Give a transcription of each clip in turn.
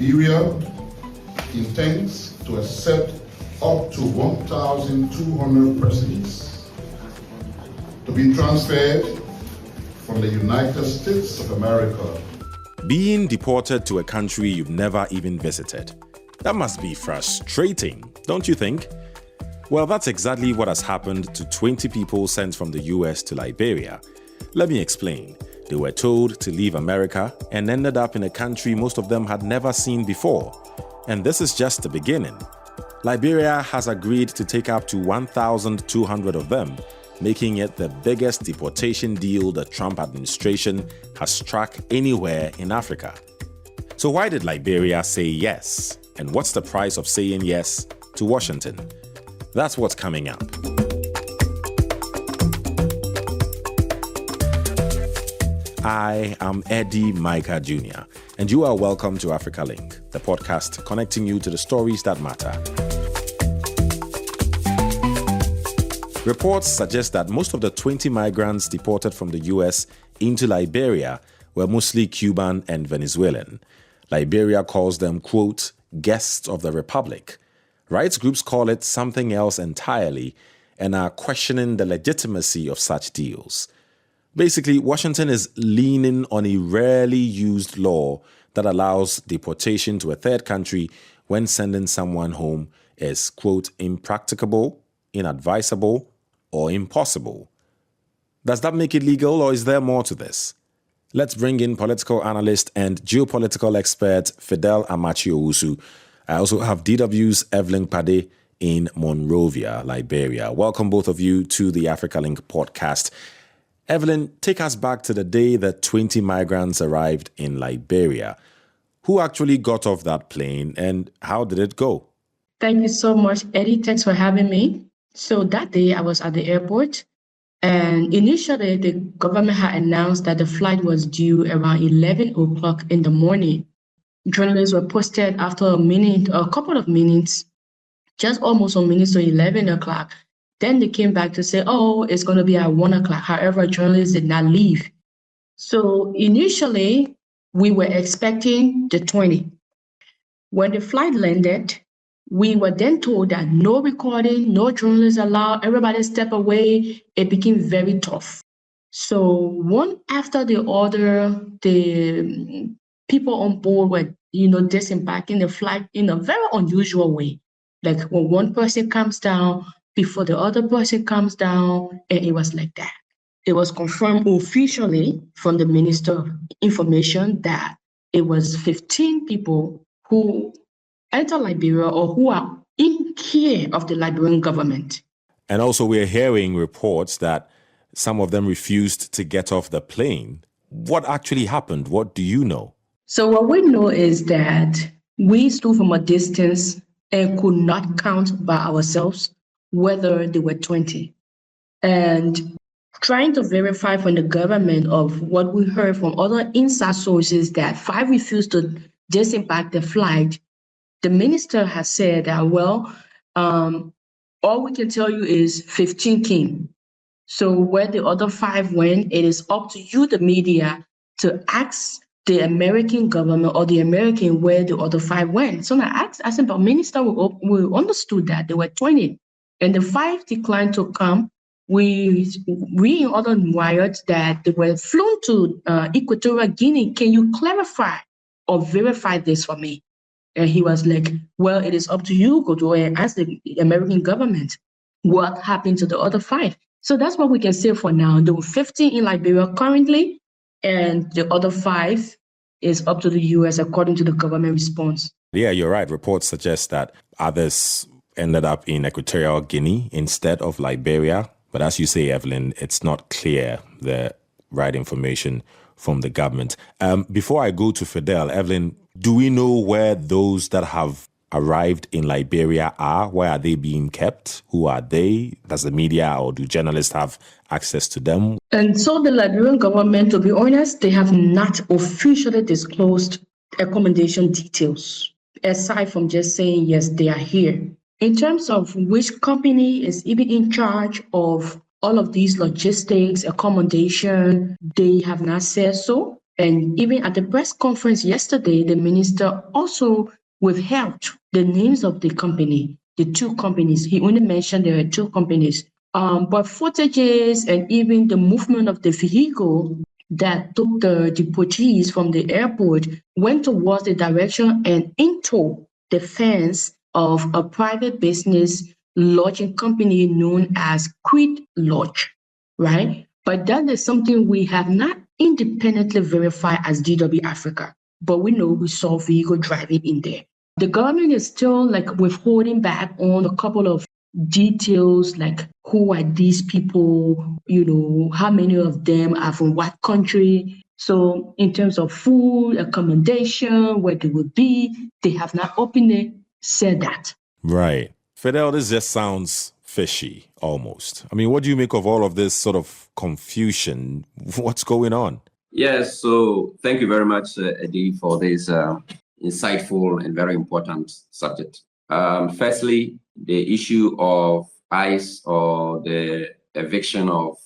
Liberia intends to accept up to 1,200 persons to be transferred from the United States of America. Being deported to a country you've never even visited. That must be frustrating, don't you think? Well, that's exactly what has happened to 20 people sent from the US to Liberia. Let me explain. They were told to leave America and ended up in a country most of them had never seen before. And this is just the beginning. Liberia has agreed to take up to 1,200 of them, making it the biggest deportation deal the Trump administration has struck anywhere in Africa. So why did Liberia say yes? And what's the price of saying yes to Washington? That's what's coming up. I am Eddie Micah Jr., and you are welcome to Africa Link, the podcast connecting you to the stories that matter. Reports suggest that most of the 20 migrants deported from the US into Liberia were mostly Cuban and Venezuelan. Liberia calls them, quote, guests of the Republic. Rights groups call it something else entirely and are questioning the legitimacy of such deals. Basically, Washington is leaning on a rarely used law that allows deportation to a third country when sending someone home is, quote, impracticable, inadvisable, or impossible. Does that make it legal, or is there more to this? Let's bring in political analyst and geopolitical expert Fidel Amachi-Owusu. I also have DW's Evelyn Pade in Monrovia, Liberia. Welcome both of you to the Africa Link podcast. Evelyn, take us back to the day that 20 migrants arrived in Liberia. Who actually got off that plane and how did it go? Thank you so much, Eddie. Thanks for having me. So that day I was at the airport, and initially the government had announced that the flight was due around 11 o'clock in the morning. Journalists were posted after a couple of minutes, just almost a minute to 11 o'clock. Then they came back to say, oh, it's going to be at 1 o'clock. However, journalists did not leave. So initially, we were expecting the 20. When the flight landed, we were then told that no recording, no journalists allowed, everybody step away. It became very tough. So one after the other, the people on board were, disembarking the flight in a very unusual way. Like when one person comes down, before the other person comes down, and it was like that. It was confirmed officially from the Minister of Information that it was 15 people who enter Liberia or who are in care of the Liberian government. And also we're hearing reports that some of them refused to get off the plane. What actually happened? What do you know? So what we know is that we stood from a distance and could not count by ourselves whether they were 20. And trying to verify from the government of what we heard from other inside sources that 5 refused to disembark the flight, the minister has said that, all we can tell you is 15 came. So where the other 5 went, it is up to you, the media, to ask the American government or the American where the other 5 went. So I said, but minister, we understood that there were 20. And the 5 declined to come. We in other wires that they were flown to Equatorial Guinea. Can you clarify or verify this for me? And he was like, well, it is up to you. Go to and ask the American government what happened to the other 5. So that's what we can say for now. There were 15 in Liberia currently, and the other 5 is up to the U.S. according to the government response. Yeah, you're right. Reports suggest that others ended up in Equatorial Guinea instead of Liberia. But as you say, Evelyn, it's not clear the right information from the government. Before I go to Fidel, Evelyn, do we know where those that have arrived in Liberia are? Where are they being kept? Who are they? Does the media or do journalists have access to them? And so the Liberian government, to be honest, they have not officially disclosed accommodation details, aside from just saying, yes, they are here. In terms of which company is even in charge of all of these logistics, accommodation, they have not said so. And even at the press conference yesterday, the minister also withheld the names of the company, the two companies. He only mentioned there are two companies. But footages and even the movement of the vehicle that took the deportees from the airport went towards the direction and into the fence of a private business lodging company known as Quid Lodge, right? But that is something we have not independently verified as DW Africa, but we know we saw vehicle driving in there. The government is still like withholding back on a couple of details, like who are these people, how many of them are from what country. So in terms of food, accommodation, where they will be, they have not openly said that. Right. Fidel, this just sounds fishy, almost. I mean, what do you make of all of this sort of confusion? What's going on? Yes, so thank you very much, Eddie, for this insightful and very important subject. Firstly, the issue of ICE or the eviction of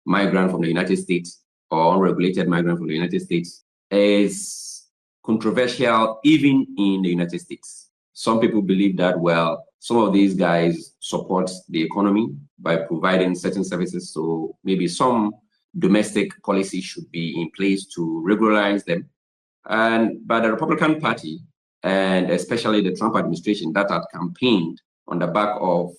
migrants from the United States or unregulated migrants from the United States is controversial even in the United States. Some people believe that, well, some of these guys support the economy by providing certain services, so maybe some domestic policy should be in place to regularize them. But the Republican Party, and especially the Trump administration that had campaigned on the back of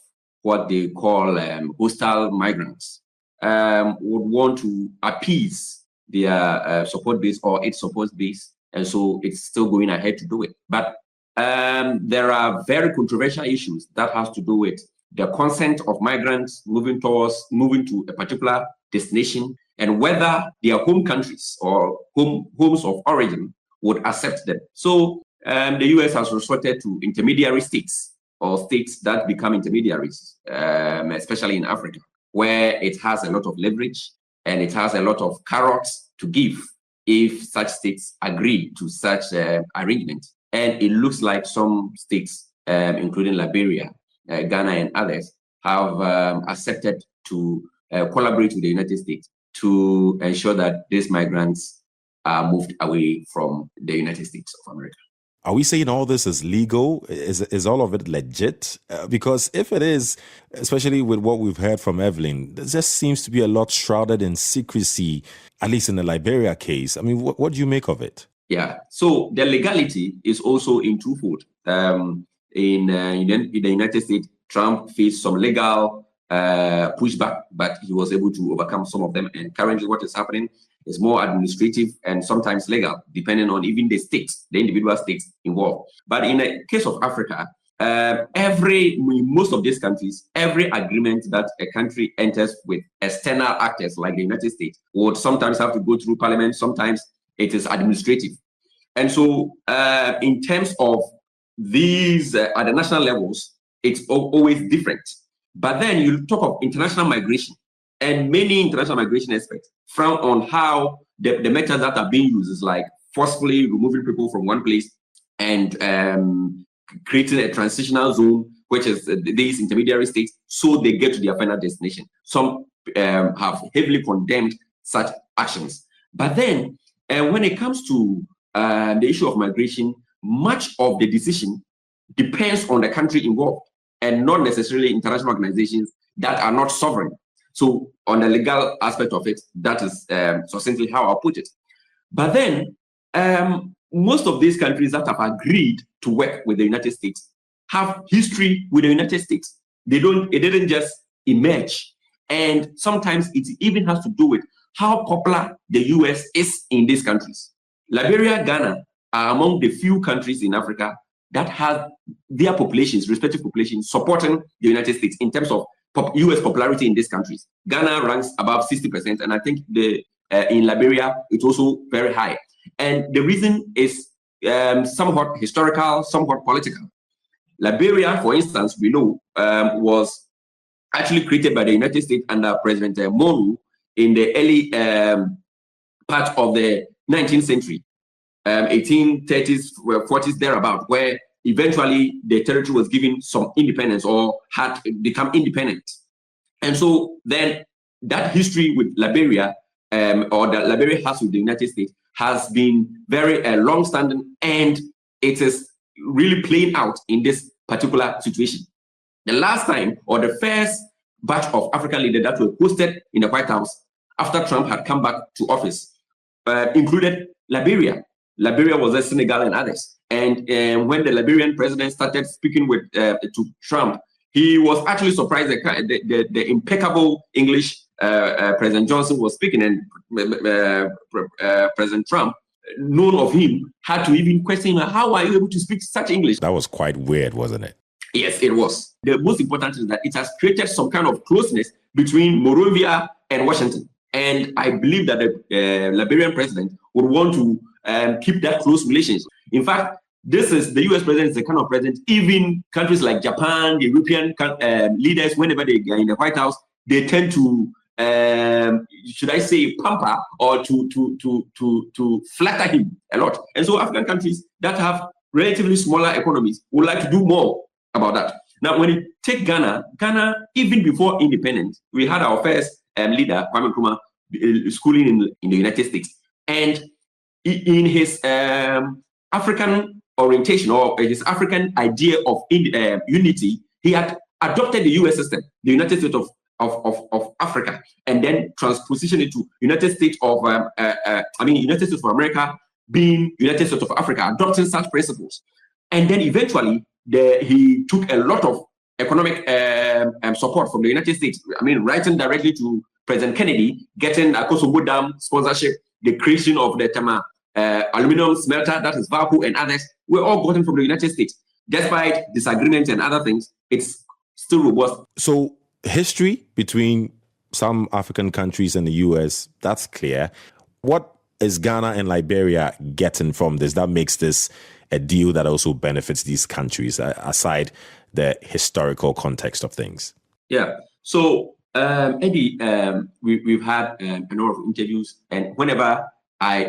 what they call hostile migrants, would want to appease their support base or its support base, and so it's still going ahead to do it. But there are very controversial issues that has to do with the consent of migrants moving to a particular destination, and whether their home countries or homes of origin would accept them. So the US has resorted to intermediary states or states that become intermediaries, especially in Africa, where it has a lot of leverage and it has a lot of carrots to give if such states agree to such arrangement. And it looks like some states, including Liberia, Ghana, and others, have accepted to collaborate with the United States to ensure that these migrants are moved away from the United States of America. Are we saying all this is legal? Is all of it legit? Because if it is, especially with what we've heard from Evelyn, there just seems to be a lot shrouded in secrecy, at least in the Liberia case. I mean, what do you make of it? Yeah, so the legality is also in twofold. In the United States, Trump faced some legal pushback, but he was able to overcome some of them. And currently what is happening is more administrative and sometimes legal, depending on even the states, the individual states involved. But in the case of Africa, most of these countries, every agreement that a country enters with external actors like the United States would sometimes have to go through parliament, sometimes it is administrative. And so in terms of these at the national levels, it's always different. But then you talk of international migration, and many international migration experts frown on how the methods that are being used is like forcefully removing people from one place and creating a transitional zone, which is these intermediary states, so they get to their final destination. Some have heavily condemned such actions. But then when it comes to the issue of migration, much of the decision depends on the country involved and not necessarily international organizations that are not sovereign. So on the legal aspect of it, that is succinctly how I'll put it. But then most of these countries that have agreed to work with the United States have history with the United States. It didn't just emerge. And sometimes it even has to do with how popular the US is in these countries. Liberia, Ghana are among the few countries in Africa that have their populations, respective populations, supporting the United States in terms of US popularity in these countries. Ghana ranks above 60%, and I think in Liberia, it's also very high. And the reason is somewhat historical, somewhat political. Liberia, for instance, we know, was actually created by the United States under President Monroe in the early part of the 19th century, 1830s, 40s, thereabout, where eventually the territory was given some independence or had become independent. And so then that history with Liberia or that Liberia has with the United States has been very long-standing, and it is really playing out in this particular situation. The last time, or the first batch of African leaders that were posted in the White House after Trump had come back to office included Liberia. Liberia was there, Senegal, and others. And when the Liberian president started speaking with to Trump, he was actually surprised the impeccable English President Johnson was speaking, and President Trump, known of him, had to even question him, how are you able to speak such English? That was quite weird, wasn't it? Yes, it was. The most important is that it has created some kind of closeness between Monrovia and Washington. And I believe that the Liberian president would want to keep that close relations. In fact, this is the US president is the kind of president, even countries like Japan, the European leaders, whenever they are in the White House, they tend to, should I say, pamper or to flatter him a lot. And so African countries that have relatively smaller economies would like to do more about that. Now, when you take Ghana, even before independence, we had our first leader, Kwame Nkrumah, schooling in the United States. And in his African orientation, or his African idea of unity, he had adopted the US system, the United States of Africa, and then transpositioned it to United States of United States of America being United States of Africa, adopting such principles. And then eventually he took a lot of economic support from the United States. I mean, writing directly to President Kennedy, getting a Kosovo Dam sponsorship, the creation of the Tema aluminum smelter, that is Vaku, and others, were all gotten from the United States. Despite disagreements and other things, it's still robust. So history between some African countries and the US, that's clear. What is Ghana and Liberia getting from this that makes this a deal that also benefits these countries, aside the historical context of things? Yeah. So, Eddie, we've had a number of interviews, and whenever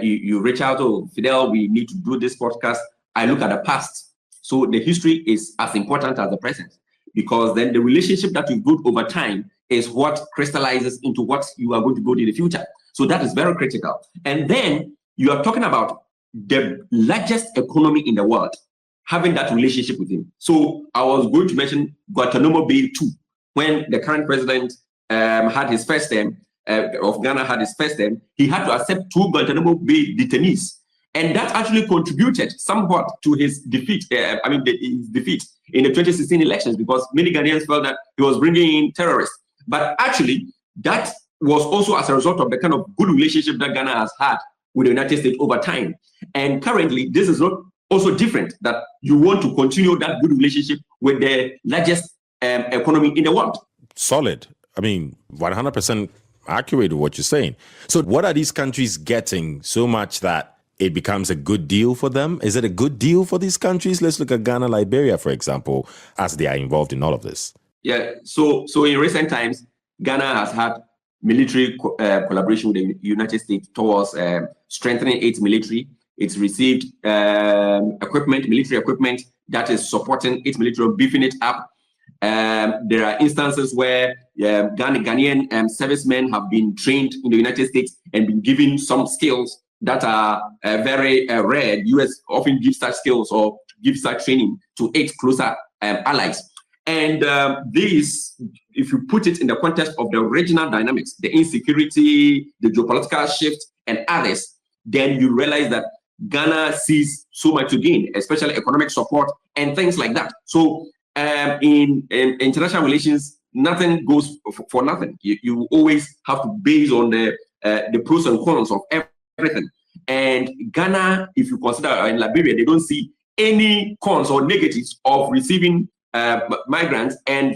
you reach out to Fidel, we need to do this podcast, I look at the past. So the history is as important as the present, because then the relationship that you build over time is what crystallizes into what you are going to build in the future. So that is very critical. And then you are talking about the largest economy in the world, having that relationship with him. So I was going to mention Guantanamo Bay too. When the current president had his first term, of Ghana had his first term, he had to accept 2 Guantanamo Bay detainees. And that actually contributed somewhat to his defeat, his defeat in the 2016 elections, because many Ghanaians felt that he was bringing in terrorists. But actually, that was also as a result of the kind of good relationship that Ghana has had with the United States over time. And currently, this is not also different, that you want to continue that good relationship with the largest economy in the world. Solid. I mean, 100% accurate with what you're saying. So what are these countries getting so much that it becomes a good deal for them? Is it a good deal for these countries? Let's look at Ghana, Liberia, for example, as they are involved in all of this. Yeah, so in recent times, Ghana has had military collaboration with the United States towards strengthening its military. It's received military equipment that is supporting its military, beefing it up. There are instances where Ghanaian servicemen have been trained in the United States and been given some skills that are very rare. The US often gives such skills or gives such training to its closer allies. And this, if you put it in the context of the regional dynamics, the insecurity, the geopolitical shift, and others, then you realize that Ghana sees so much to gain, especially economic support and things like that. So in international relations, nothing goes for nothing. You always have to base on the pros and cons of everything. And Ghana, if you consider in Liberia, they don't see any cons or negatives of receiving migrants and,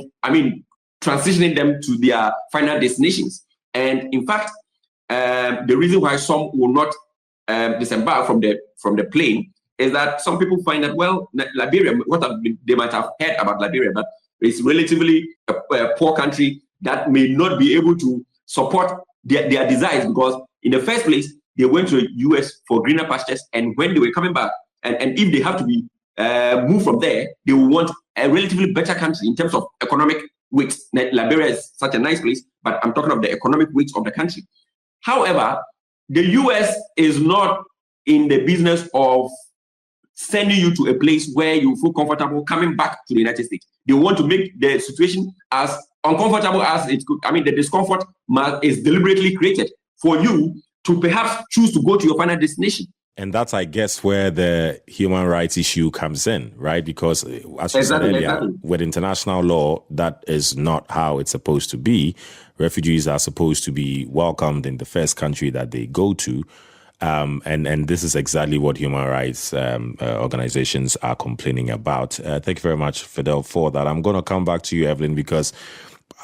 transitioning them to their final destinations. And in fact, the reason why some will not disembark from the plane is that some people find that, well, Liberia, they might have heard about Liberia, but it's relatively a poor country that may not be able to support their desires, because in the first place, they went to the US for greener pastures, and when they were coming back, and if they have to be moved from there, they will want a relatively better country in terms of economic weight. Liberia is such a nice place, but I'm talking of the economic weight of the country. However, the US is not in the business of sending you to a place where you feel comfortable coming back to the United States. They want to make the situation as uncomfortable as it could. I mean, the discomfort is deliberately created for you to perhaps choose to go to your final destination. And that's, I guess, where the human rights issue comes in, right? Because as you said earlier, with international law, that is not how it's supposed to be. Refugees are supposed to be welcomed in the first country that they go to. And this is exactly what human rights organizations are complaining about. Thank you very much, Fidel, for that. I'm going to come back to you, Evelyn, because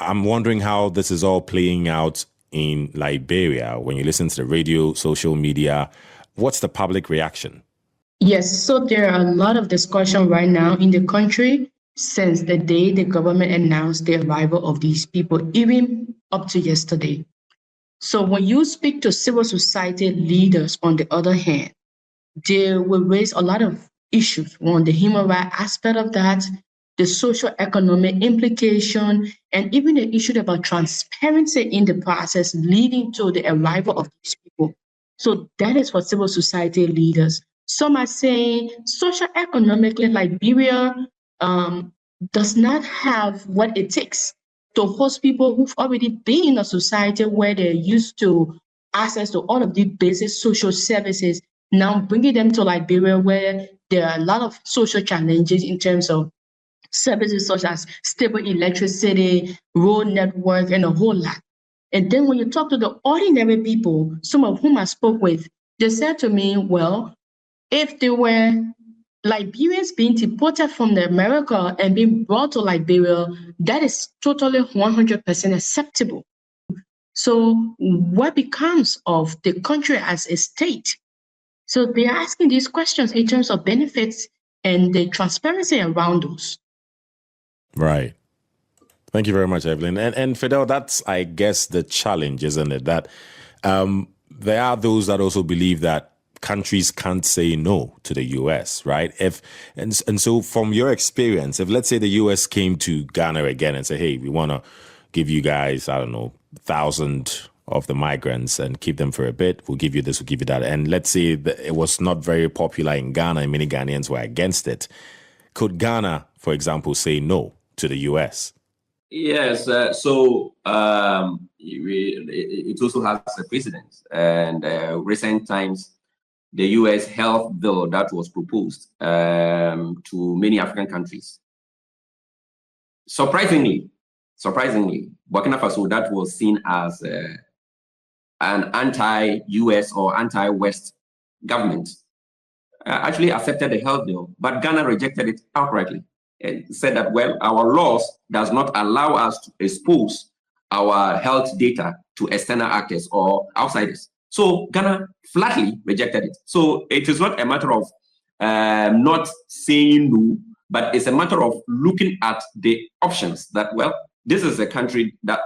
I'm wondering how this is all playing out in Liberia. When you listen to the radio, social media, what's the public reaction? Yes, so there are a lot of discussion right now in the country since the day the government announced the arrival of these people, even up to yesterday. So when you speak to civil society leaders, on the other hand, they will raise a lot of issues on the human rights aspect of that, the social economic implication, and even the issue about transparency in the process leading to the arrival of these people. So that is for civil society leaders. Some are saying socio-economically, Liberia does not have what it takes to host people who've already been in a society where they're used to access to all of the basic social services, now bringing them to Liberia where there are a lot of social challenges in terms of services such as stable electricity, road network, and a whole lot. And then when you talk to the ordinary people, some of whom I spoke with, they said to me, well, if there were Liberians being deported from America and being brought to Liberia, that is totally 100% acceptable. So what becomes of the country as a state? So they are asking these questions in terms of benefits and the transparency around those. Right. Thank you very much, Evelyn. And Fidel, that's, I guess, the challenge, isn't it? That there are those that also believe that countries can't say no to the U.S., right? And so from your experience, if let's say the U.S. came to Ghana again and say, hey, we want to give you guys, 1,000 of the migrants and keep them for a bit, we'll give you this, we'll give you that. And let's say that it was not very popular in Ghana and many Ghanaians were against it. Could Ghana, for example, say no to the U.S.? Yes, so it also has a precedent. And recent times, the U.S. health bill that was proposed to many African countries. Surprisingly, Burkina Faso, that was seen as an anti-US or anti-West government, actually accepted the health bill, but Ghana rejected it outrightly. It said that, well, our laws does not allow us to expose our health data to external actors or outsiders. So Ghana flatly rejected it. So it is not a matter of not saying no, but it's a matter of looking at the options that, well, this is a country that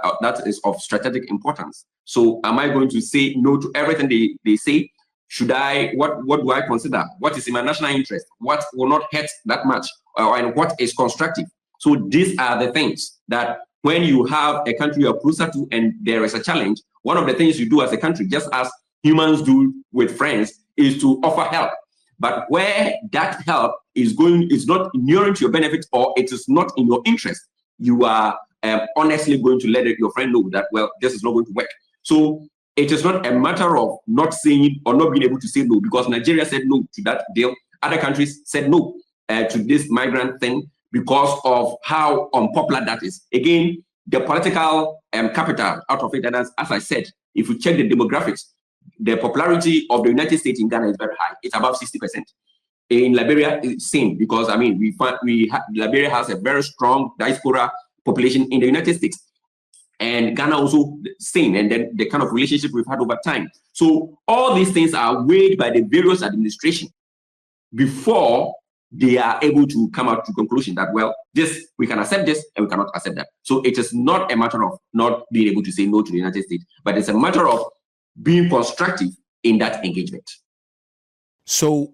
is of strategic importance. So am I going to say no to everything they say? Should I, what do I consider? What is in my national interest? What will not hurt that much? And what is constructive? So these are the things that when you have a country you're closer to and there is a challenge, one of the things you do as a country, just as humans do with friends, is to offer help. But where that help is not inuring to your benefit or it is not in your interest, you are honestly going to let your friend know that, well, this is not going to work. So it is not a matter of not saying or not being able to say no, because Nigeria said no to that deal. Other countries said no to this migrant thing because of how unpopular that is. Again, the political capital out of it, and as I said, if you check the demographics, the popularity of the United States in Ghana is very high. It's about 60%. In Liberia, it's same, because I mean, Liberia has a very strong diaspora population in the United States. And Ghana also same, and then the kind of relationship we've had over time. So all these things are weighed by the various administrations before they are able to come out to conclusion that, well, this, we can accept this and we cannot accept that. So it is not a matter of not being able to say no to the United States, but it's a matter of being constructive in that engagement. So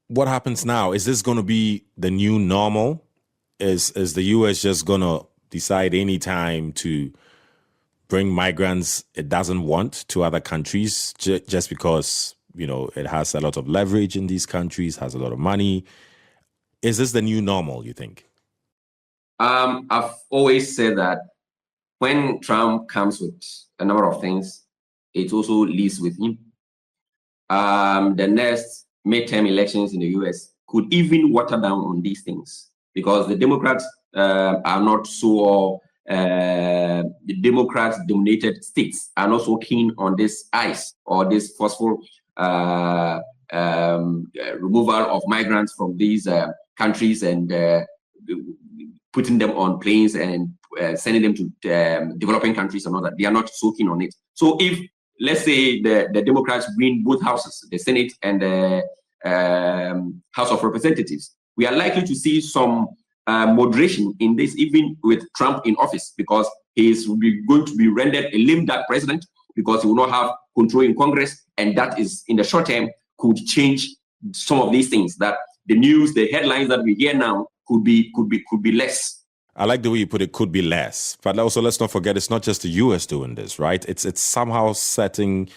what happens now? Is this going to be the new normal? Is the U.S. just going to decide any time to bring migrants it doesn't want to other countries just because, it has a lot of leverage in these countries, has a lot of money. Is this the new normal, you think? I've always said that when Trump comes with a number of things, it also leads with him. The next midterm elections in the US could even water down on these things because the Democrats are not so, the Democrat-dominated states are not so keen on this ICE or this forceful removal of migrants from these countries and putting them on planes and sending them to developing countries and all that. They are not so keen on it. So if, let's say, the Democrats win both houses, the Senate and the House of Representatives, we are likely to see some moderation in this, even with Trump in office, because he is going to be rendered a lame duck president because he will not have control in Congress, and that is, in the short term, could change some of these things. That the news, the headlines that we hear now could be less. I like the way you put it, could be less. But also, let's not forget, it's not just the US doing this, right? It's somehow setting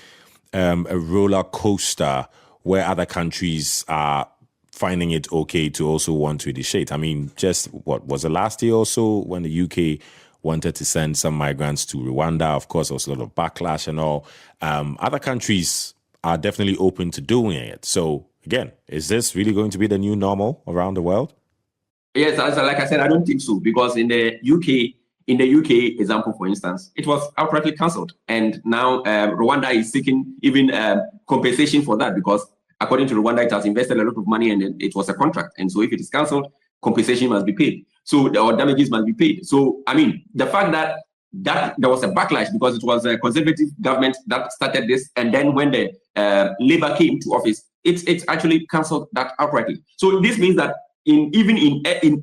a roller coaster where other countries are finding it okay to also want to initiate. I mean, just what was it last year or so when the UK wanted to send some migrants to Rwanda? Of course, there was a lot of backlash and all. Other countries are definitely open to doing it. So again, is this really going to be the new normal around the world? Yes, like I said, I don't think so, because in the UK example, for instance, it was outrightly cancelled, and now Rwanda is seeking even compensation for that, because according to Rwanda, it has invested a lot of money and it was a contract, and so if it is cancelled, compensation must be paid. So or damages must be paid. So I mean, the fact that there was a backlash because it was a conservative government that started this, and then when the Labour came to office, it's actually cancelled that outrightly. So this means that in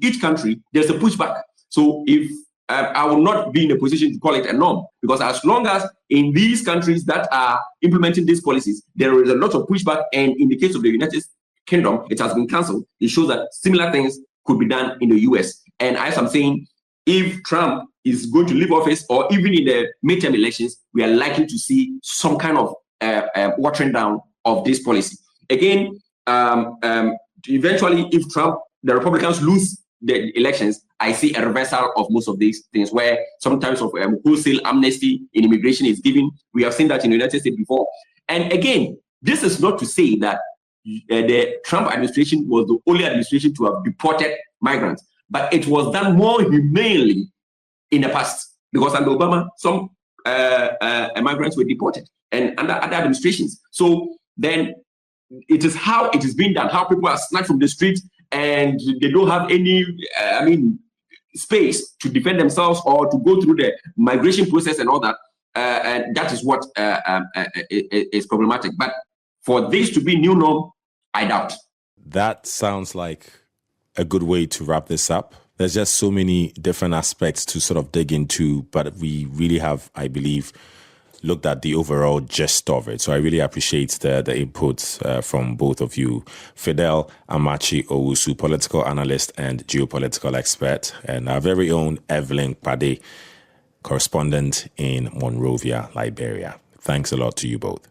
each country, there's a pushback. So if I will not be in a position to call it a norm, because as long as in these countries that are implementing these policies, there is a lot of pushback, and in the case of the United Kingdom, it has been cancelled. It shows that similar things could be done in the US. And as I'm saying, if Trump is going to leave office, or even in the midterm elections, we are likely to see some kind of watering down of this policy. Again, eventually, if the Republicans lose the elections, I see a reversal of most of these things, where sometimes of wholesale amnesty in immigration is given. We have seen that in the United States before. And again, this is not to say that the Trump administration was the only administration to have deported migrants, but it was done more humanely in the past, because under Obama, some migrants were deported, and under other administrations. So then it is how it is being done, how people are snatched from the street and they don't have any, space to defend themselves or to go through the migration process and all that. And that is what is problematic. But for this to be new norm, I doubt. That sounds like a good way to wrap this up. There's just so many different aspects to sort of dig into, but we really have, I believe, looked at the overall gist of it. So I really appreciate the input from both of you. Fidel Amachi Owusu, political analyst and geopolitical expert, and our very own Evelyn Pade, correspondent in Monrovia, Liberia. Thanks a lot to you both.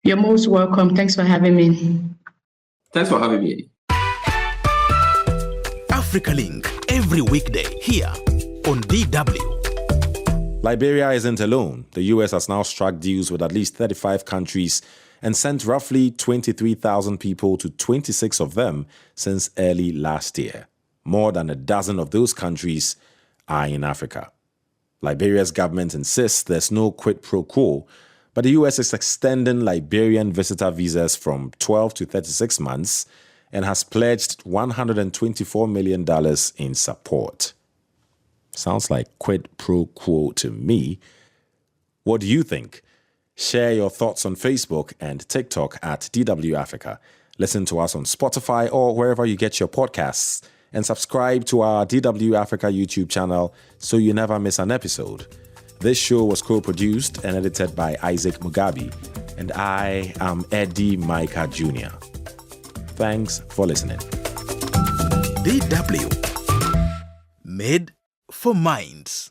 You're most welcome. Thanks for having me. Thanks for having me. Africa Link, every weekday here on DW. Liberia isn't alone. The US has now struck deals with at least 35 countries and sent roughly 23,000 people to 26 of them since early last year. More than a dozen of those countries are in Africa. Liberia's government insists there's no quid pro quo, but the US is extending Liberian visitor visas from 12 to 36 months and has pledged $124 million in support. Sounds like quid pro quo to me. What do you think? Share your thoughts on Facebook and TikTok at DW Africa. Listen to us on Spotify or wherever you get your podcasts. And subscribe to our DW Africa YouTube channel so you never miss an episode. This show was co-produced and edited by Isaac Mugabe. And I am Eddie Micah Jr. Thanks for listening. DW. Made for minds.